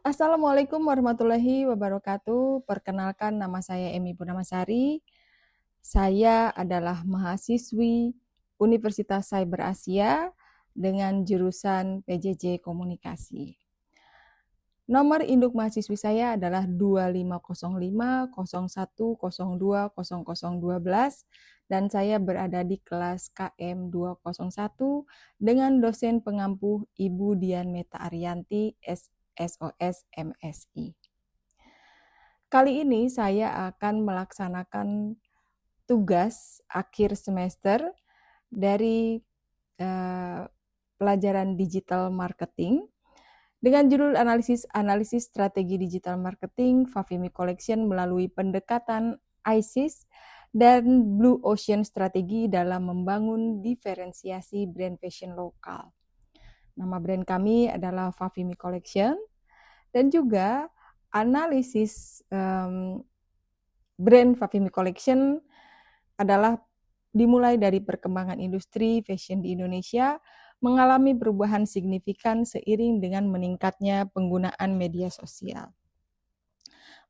Assalamualaikum warahmatullahi wabarakatuh. Perkenalkan, nama saya Emi Purnamasari. Saya adalah mahasiswi Universitas Cyber Asia dengan jurusan PJJ Komunikasi. Nomor induk mahasiswi saya adalah 250501020012 dan saya berada di kelas KM 201 dengan dosen pengampu Ibu Dian Meta Ariyanti, SOS MSI. Kali ini saya akan melaksanakan tugas akhir semester dari pelajaran digital marketing dengan judul analisis strategi digital marketing Fafimi Collection melalui pendekatan ISIS dan Blue Ocean strategi dalam membangun diferensiasi brand fashion lokal. Nama brand kami adalah Fafimi Collection dan juga analisis brand Fafimi Collection adalah dimulai dari perkembangan industri fashion di Indonesia mengalami perubahan signifikan seiring dengan meningkatnya penggunaan media sosial,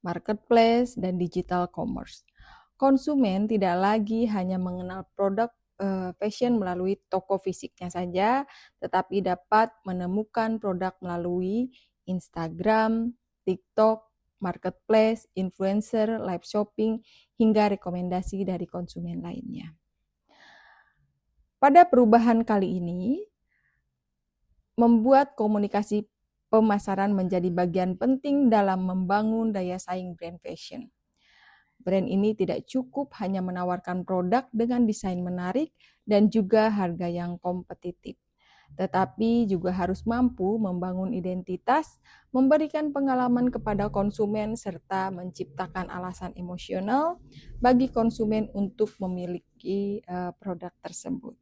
marketplace, dan digital commerce. Konsumen tidak lagi hanya mengenal produk fashion melalui toko fisiknya saja, tetapi dapat menemukan produk melalui Instagram, TikTok, marketplace, influencer, live shopping, hingga rekomendasi dari konsumen lainnya. Pada perubahan kali ini, membuat komunikasi pemasaran menjadi bagian penting dalam membangun daya saing brand fashion. Brand ini tidak cukup hanya menawarkan produk dengan desain menarik dan juga harga yang kompetitif, tetapi juga harus mampu membangun identitas, memberikan pengalaman kepada konsumen, serta menciptakan alasan emosional bagi konsumen untuk memiliki produk tersebut.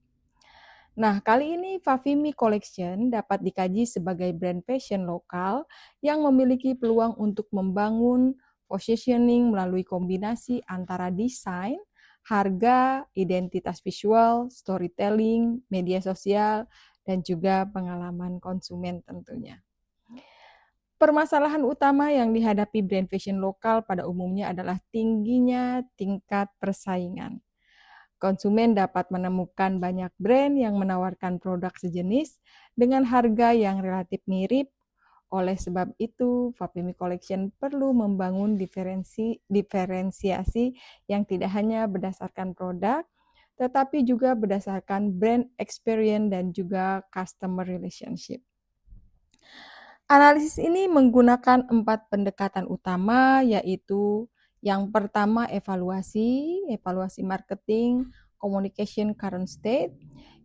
Nah, kali ini Fafimi Collection dapat dikaji sebagai brand fashion lokal yang memiliki peluang untuk membangun positioning melalui kombinasi antara desain, harga, identitas visual, storytelling, media sosial, dan juga pengalaman konsumen tentunya. Permasalahan utama yang dihadapi brand fashion lokal pada umumnya adalah tingginya tingkat persaingan. Konsumen dapat menemukan banyak brand yang menawarkan produk sejenis dengan harga yang relatif mirip. Oleh sebab itu, Fafimi Collection perlu membangun diferensiasi yang tidak hanya berdasarkan produk, tetapi juga berdasarkan brand experience dan juga customer relationship. Analisis ini menggunakan 4 pendekatan utama, yaitu yang pertama evaluasi marketing, communication current state.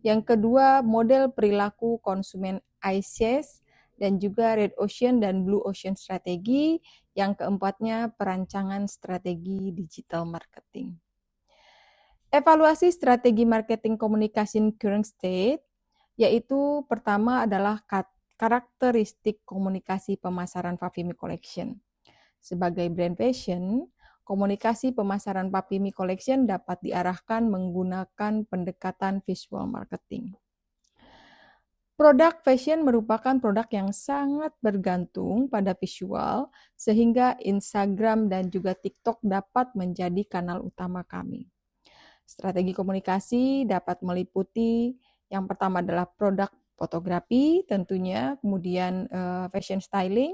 Yang kedua model perilaku konsumen ICES dan juga Red Ocean dan Blue Ocean strategi. Yang keempatnya perancangan strategi digital marketing. Evaluasi strategi marketing communication current state, yaitu pertama adalah karakteristik komunikasi pemasaran Fafimi Collection. Sebagai brand fashion, komunikasi pemasaran Fafimi Collection dapat diarahkan menggunakan pendekatan visual marketing. Produk fashion merupakan produk yang sangat bergantung pada visual, sehingga Instagram dan juga TikTok dapat menjadi kanal utama kami. Strategi komunikasi dapat meliputi yang pertama adalah produk fotografi tentunya, kemudian fashion styling,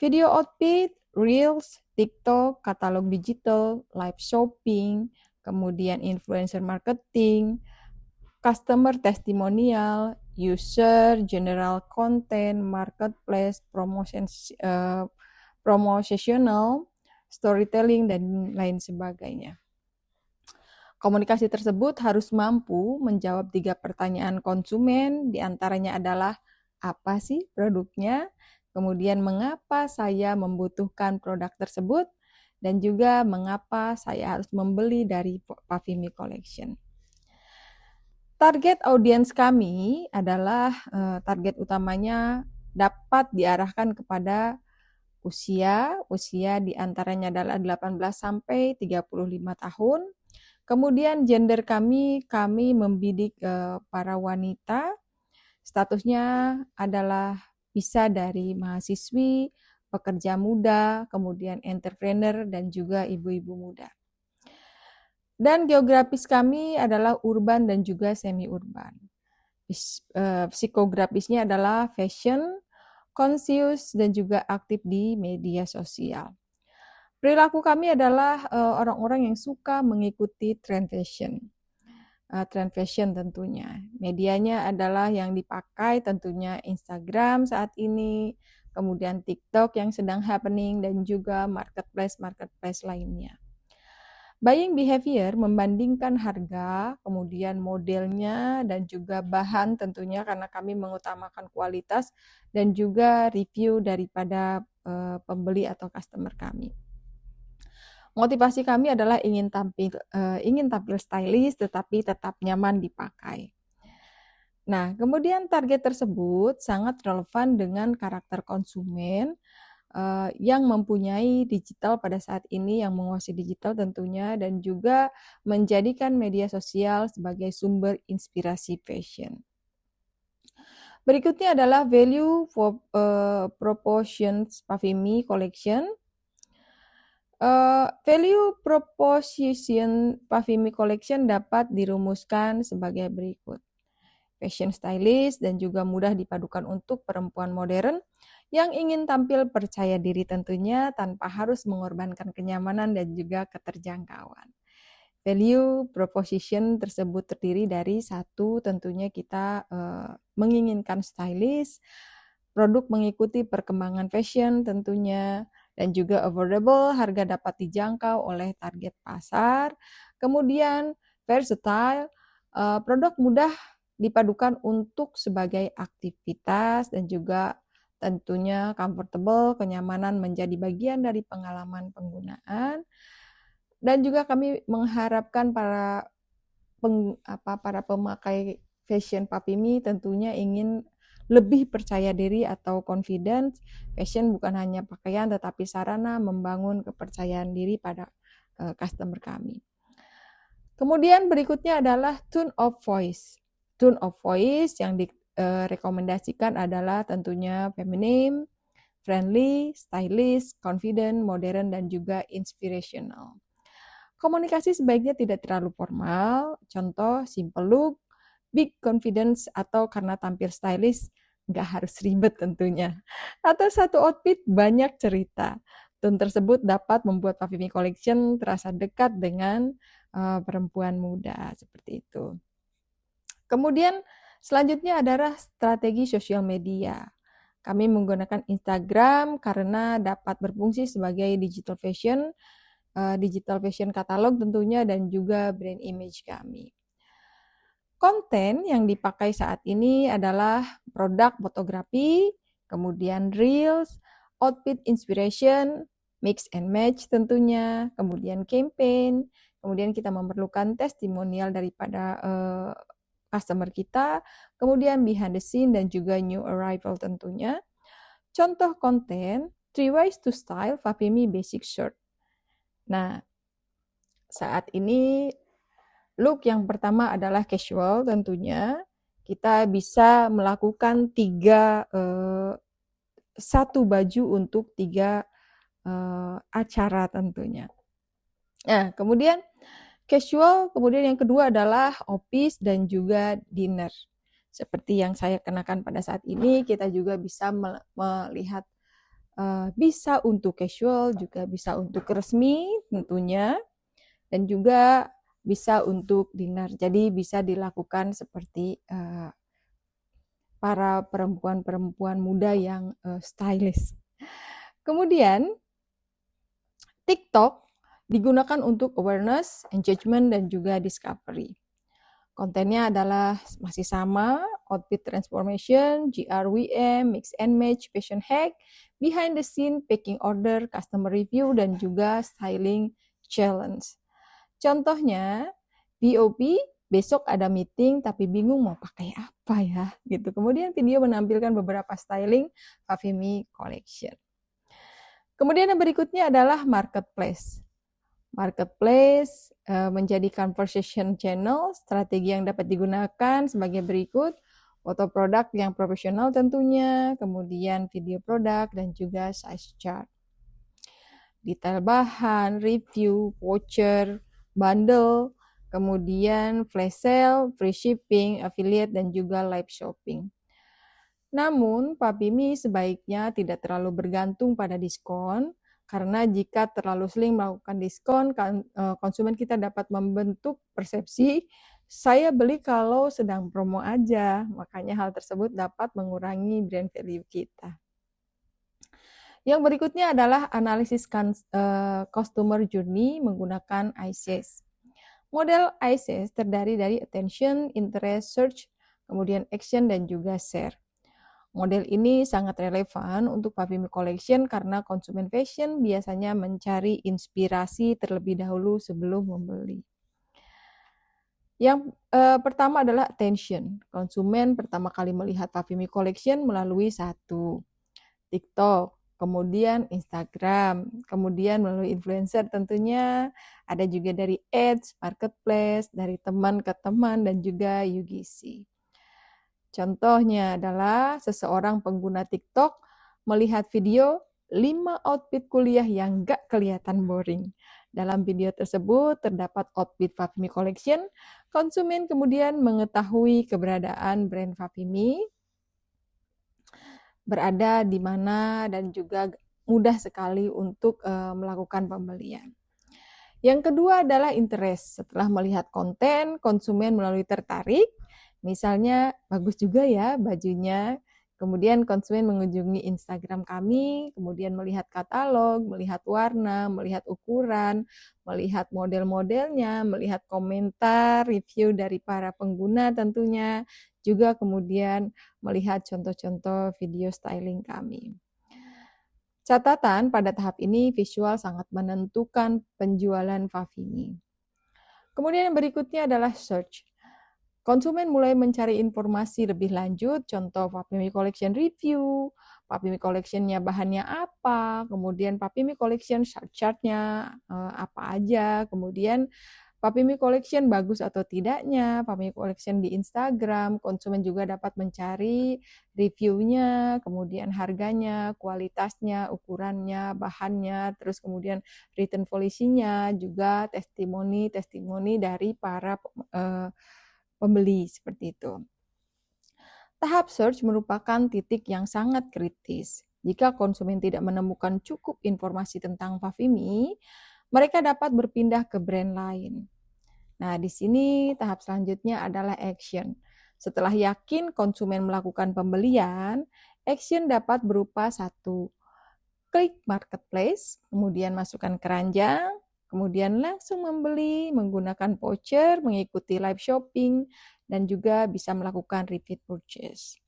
video outfit, reels, TikTok, katalog digital, live shopping, kemudian influencer marketing, customer testimonial, user, general content, marketplace, promotional, storytelling, dan lain sebagainya. Komunikasi tersebut harus mampu menjawab 3 pertanyaan konsumen, diantaranya adalah apa sih produknya, kemudian mengapa saya membutuhkan produk tersebut, dan juga mengapa saya harus membeli dari Fafimi Collection. Target audiens kami adalah target utamanya dapat diarahkan kepada usia diantaranya adalah 18 sampai 35 tahun. Kemudian gender kami membidik para wanita, statusnya adalah Bisa dari mahasiswi, pekerja muda, kemudian entrepreneur, dan juga ibu-ibu muda. Dan geografis kami adalah urban dan juga semi-urban. Psikografisnya adalah fashion, conscious, dan juga aktif di media sosial. Perilaku kami adalah orang-orang yang suka mengikuti trend fashion. Trend fashion tentunya. Medianya adalah yang dipakai tentunya Instagram saat ini, kemudian TikTok yang sedang happening, dan juga marketplace lainnya. Buying behavior membandingkan harga, kemudian modelnya, dan juga bahan tentunya karena kami mengutamakan kualitas dan juga review daripada pembeli atau customer kami. Motivasi kami adalah ingin tampil stylish tetapi tetap nyaman dipakai. Nah, kemudian target tersebut sangat relevan dengan karakter konsumen yang mempunyai digital pada saat ini, yang menguasai digital tentunya, dan juga menjadikan media sosial sebagai sumber inspirasi fashion. Berikutnya adalah value for proportions Pavimi Collection. Value proposition Pavimi Collection dapat dirumuskan sebagai berikut. Fashion stylish dan juga mudah dipadukan untuk perempuan modern yang ingin tampil percaya diri tentunya tanpa harus mengorbankan kenyamanan dan juga keterjangkauan. Value proposition tersebut terdiri dari satu, tentunya kita menginginkan stylish, produk mengikuti perkembangan fashion tentunya, dan juga affordable, harga dapat dijangkau oleh target pasar. Kemudian versatile, produk mudah dipadukan untuk sebagai aktivitas, dan juga tentunya comfortable, kenyamanan menjadi bagian dari pengalaman penggunaan. Dan juga kami mengharapkan para pemakai fashion Papimi tentunya ingin lebih percaya diri atau confidence. Fashion bukan hanya pakaian tetapi sarana membangun kepercayaan diri pada customer kami. Kemudian berikutnya adalah tone of voice. Tone of voice yang direkomendasikan adalah tentunya feminine, friendly, stylish, confident, modern, dan juga inspirational. Komunikasi sebaiknya tidak terlalu formal, contoh simple look, big confidence, atau karena tampil stylish, nggak harus ribet tentunya. Atau satu outfit banyak cerita. Tone tersebut dapat membuat Pavimi Collection terasa dekat dengan perempuan muda, seperti itu. Kemudian selanjutnya adalah strategi sosial media. Kami menggunakan Instagram karena dapat berfungsi sebagai digital fashion katalog tentunya, dan juga brand image kami. Konten yang dipakai saat ini adalah produk fotografi, kemudian reels, outfit inspiration, mix and match tentunya, kemudian campaign, kemudian kita memerlukan testimonial daripada customer kita, kemudian behind the scene dan juga new arrival tentunya. Contoh konten, 3 ways to style Pavimi basic shirt. Nah, saat ini look yang pertama adalah casual tentunya. Kita bisa melakukan satu baju untuk 3 acara tentunya. Nah, kemudian casual, kemudian yang kedua adalah office dan juga dinner. Seperti yang saya kenakan pada saat ini, kita juga bisa melihat bisa untuk casual, juga bisa untuk resmi tentunya, dan juga bisa untuk dinner. Jadi bisa dilakukan seperti para perempuan-perempuan muda yang stylish. Kemudian TikTok digunakan untuk awareness, engagement, dan juga discovery. Kontennya adalah masih sama, outfit transformation, GRWM, mix and match, fashion hack, behind the scene, packing order, customer review, dan juga styling challenge. Contohnya, BOP, besok ada meeting tapi bingung mau pakai apa ya, gitu. Kemudian video menampilkan beberapa styling Pavimi Collection. Kemudian yang berikutnya adalah marketplace. Marketplace menjadi conversation channel, strategi yang dapat digunakan sebagai berikut. foto produk yang profesional tentunya, kemudian video produk, dan juga size chart. Detail bahan, review, voucher, bundle, kemudian flash sale, free shipping, affiliate, dan juga live shopping. Namun, Papimi sebaiknya tidak terlalu bergantung pada diskon, karena jika terlalu sering melakukan diskon, konsumen kita dapat membentuk persepsi, saya beli kalau sedang promo aja. Makanya hal tersebut dapat mengurangi brand value kita. Yang berikutnya adalah analisis customer journey menggunakan ICES. Model ICES terdari dari attention, interest, search, kemudian action, dan juga share. Model ini sangat relevan untuk Papimi Collection karena konsumen fashion biasanya mencari inspirasi terlebih dahulu sebelum membeli. Yang pertama adalah attention. Konsumen pertama kali melihat Papimi Collection melalui satu, TikTok, kemudian Instagram, kemudian melalui influencer tentunya, ada juga dari ads, marketplace, dari teman ke teman, dan juga UGC. Contohnya adalah seseorang pengguna TikTok melihat video 5 outfit kuliah yang gak kelihatan boring. Dalam video tersebut terdapat outfit Papimi Collection. Konsumen kemudian mengetahui keberadaan brand Papimi, berada di mana, dan juga mudah sekali untuk melakukan pembelian. Yang kedua adalah interest. Setelah melihat konten, konsumen melalui tertarik, misalnya bagus juga ya bajunya, kemudian konsumen mengunjungi Instagram kami, kemudian melihat katalog, melihat warna, melihat ukuran, melihat model-modelnya, melihat komentar, review dari para pengguna tentunya, juga kemudian melihat contoh-contoh video styling kami. Catatan, pada tahap ini visual sangat menentukan penjualan Papimi. Kemudian yang berikutnya adalah search. Konsumen mulai mencari informasi lebih lanjut, contoh Papimi Collection review, Papimi Collection-nya bahannya apa, kemudian Papimi Collection chart-nya apa aja, kemudian Papimi Collection bagus atau tidaknya, Papimi Collection di Instagram, konsumen juga dapat mencari reviewnya, kemudian harganya, kualitasnya, ukurannya, bahannya, terus kemudian return policy-nya, juga testimoni dari para pembeli seperti itu. Tahap search merupakan titik yang sangat kritis. Jika konsumen tidak menemukan cukup informasi tentang Papimi, mereka dapat berpindah ke brand lain. Nah, di sini tahap selanjutnya adalah action. Setelah yakin konsumen melakukan pembelian, action dapat berupa satu, klik marketplace, kemudian masukkan keranjang, kemudian langsung membeli menggunakan voucher, mengikuti live shopping, dan juga bisa melakukan repeat purchase.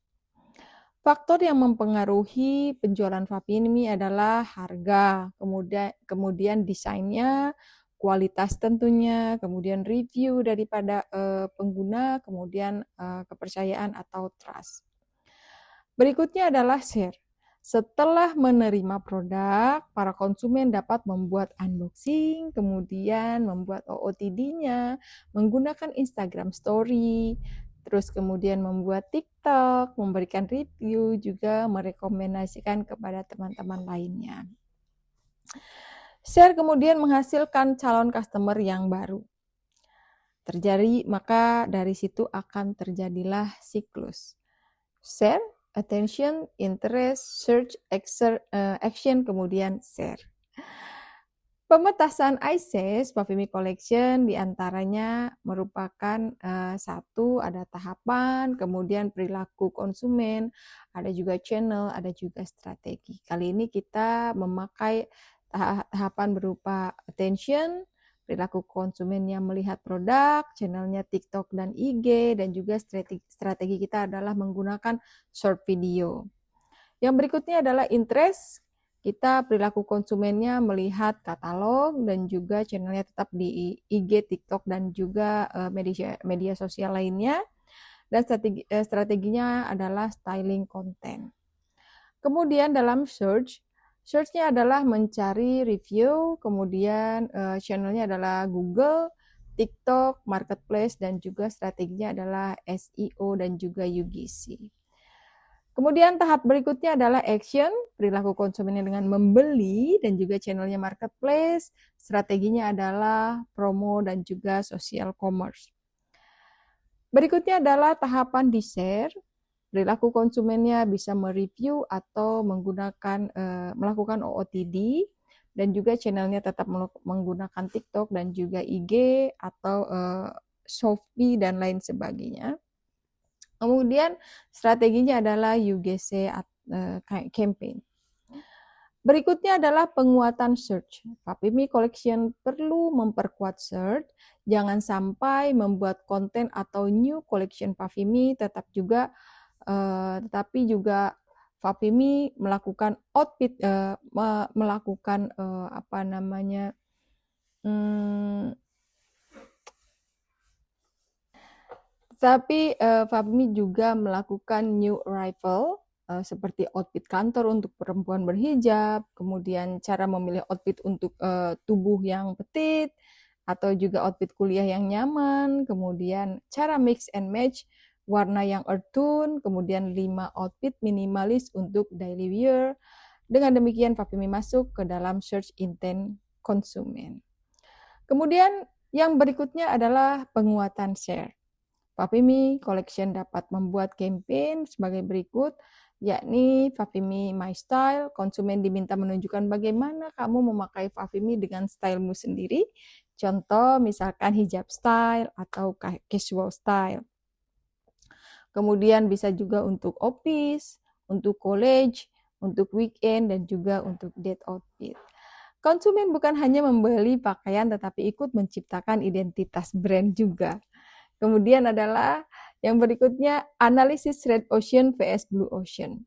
Faktor yang mempengaruhi penjualan Papimi adalah harga, kemudian desainnya, kualitas tentunya, kemudian review daripada pengguna, kemudian kepercayaan atau trust. Berikutnya adalah share. Setelah menerima produk, para konsumen dapat membuat unboxing, kemudian membuat OOTD-nya, menggunakan Instagram Story, terus kemudian membuat TikTok, memberikan review, juga merekomendasikan kepada teman-teman lainnya. Share kemudian menghasilkan calon customer yang baru. Maka dari situ akan terjadilah siklus. Share, attention, interest, search, action, kemudian share. Pemetasan ICES Papimi Collection diantaranya merupakan satu, ada tahapan, kemudian perilaku konsumen, ada juga channel, ada juga strategi. Kali ini kita memakai tahapan berupa attention, perilaku konsumen yang melihat produk, channelnya TikTok dan IG, dan juga strategi kita adalah menggunakan short video. Yang berikutnya adalah interest. Kita perilaku konsumennya melihat katalog dan juga channelnya tetap di IG, TikTok, dan juga media sosial lainnya. Dan strateginya adalah styling konten. Kemudian dalam search-nya adalah mencari review, kemudian channelnya adalah Google, TikTok, marketplace, dan juga strateginya adalah SEO dan juga UGC. Kemudian tahap berikutnya adalah action, perilaku konsumennya dengan membeli dan juga channelnya marketplace, strateginya adalah promo dan juga social commerce. Berikutnya adalah tahapan di-share, perilaku konsumennya bisa mereview atau melakukan OOTD, dan juga channelnya tetap menggunakan TikTok dan juga IG atau Shopee dan lain sebagainya. Kemudian strateginya adalah UGC campaign. Berikutnya adalah penguatan search. Papimi Collection perlu memperkuat search, jangan sampai membuat konten atau new collection Papimi tetapi juga Papimi melakukan Fahmi juga melakukan new arrival seperti outfit kantor untuk perempuan berhijab, kemudian cara memilih outfit untuk tubuh yang petit, atau juga outfit kuliah yang nyaman, kemudian cara mix and match warna yang earth tone, kemudian 5 outfit minimalis untuk daily wear. Dengan demikian Fahmi masuk ke dalam search intent konsumen. Kemudian yang berikutnya adalah penguatan share. Papimi Collection dapat membuat campaign sebagai berikut, yakni Papimi My Style. Konsumen diminta menunjukkan bagaimana kamu memakai Papimi dengan stylemu sendiri. Contoh misalkan hijab style atau casual style. Kemudian bisa juga untuk office, untuk college, untuk weekend, dan juga untuk date outfit. Konsumen bukan hanya membeli pakaian tetapi ikut menciptakan identitas brand juga. Kemudian adalah yang berikutnya, analisis Red Ocean vs Blue Ocean.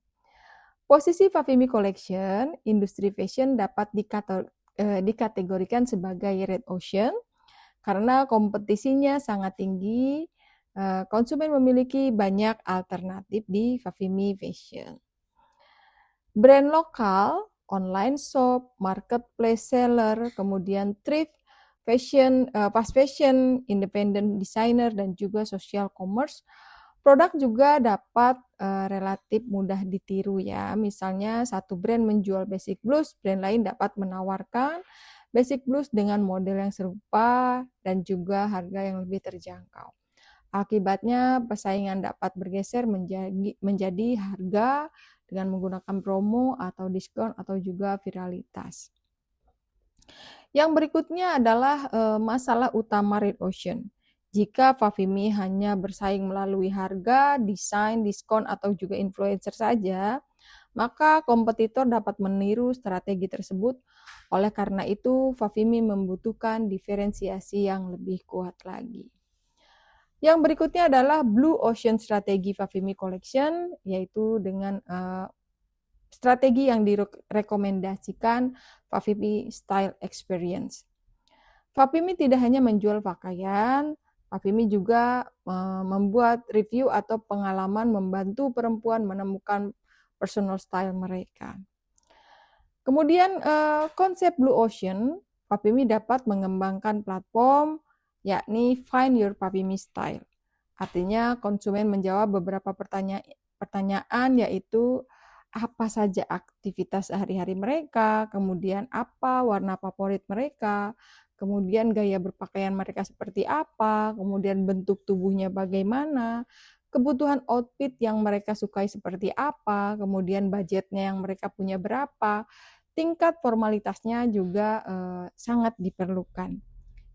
Posisi Fafimi Collection, industri fashion dapat dikategorikan sebagai Red Ocean karena kompetisinya sangat tinggi, konsumen memiliki banyak alternatif di Fafimi Fashion. Brand lokal, online shop, marketplace seller, kemudian thrift, fast fashion, independent designer, dan juga social commerce. Produk juga dapat relatif mudah ditiru ya. Misalnya satu brand menjual basic blues, brand lain dapat menawarkan basic blues dengan model yang serupa dan juga harga yang lebih terjangkau. Akibatnya persaingan dapat bergeser menjadi harga dengan menggunakan promo atau diskon atau juga viralitas. Yang berikutnya adalah masalah utama Red Ocean. Jika Fafimi hanya bersaing melalui harga, desain, diskon, atau juga influencer saja, maka kompetitor dapat meniru strategi tersebut. Oleh karena itu, Fafimi membutuhkan diferensiasi yang lebih kuat lagi. Yang berikutnya adalah Blue Ocean strategi Fafimi Collection, yaitu dengan strategi yang direkomendasikan Fafimi Style Experience. Fafimi tidak hanya menjual pakaian, Fafimi juga membuat review atau pengalaman membantu perempuan menemukan personal style mereka. Kemudian konsep Blue Ocean, Fafimi dapat mengembangkan platform yakni Find Your Fafimi Style. Artinya konsumen menjawab beberapa pertanyaan yaitu apa saja aktivitas sehari-hari mereka, kemudian apa warna favorit mereka, kemudian gaya berpakaian mereka seperti apa, kemudian bentuk tubuhnya bagaimana, kebutuhan outfit yang mereka sukai seperti apa, kemudian budgetnya yang mereka punya berapa, tingkat formalitasnya juga sangat diperlukan.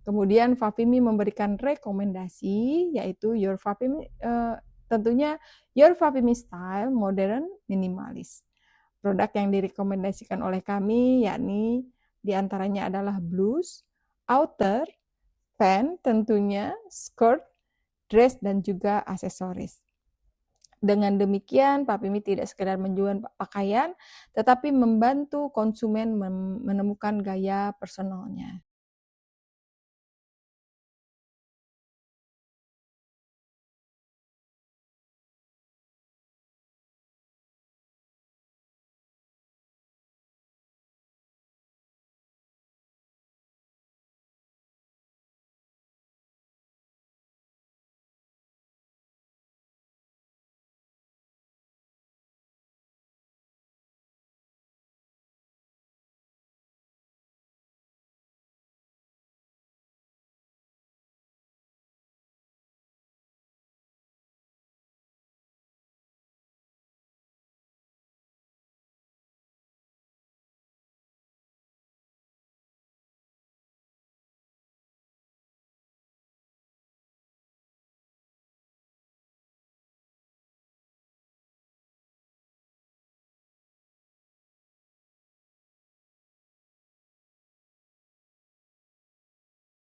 Kemudian Fafimi memberikan rekomendasi yaitu tentunya Your Fafimi Style Modern Minimalis. Produk yang direkomendasikan oleh kami yakni diantaranya adalah blouse, outer, pant tentunya, skirt, dress, dan juga aksesoris. Dengan demikian, Fafimi tidak sekedar menjual pakaian, tetapi membantu konsumen menemukan gaya personalnya.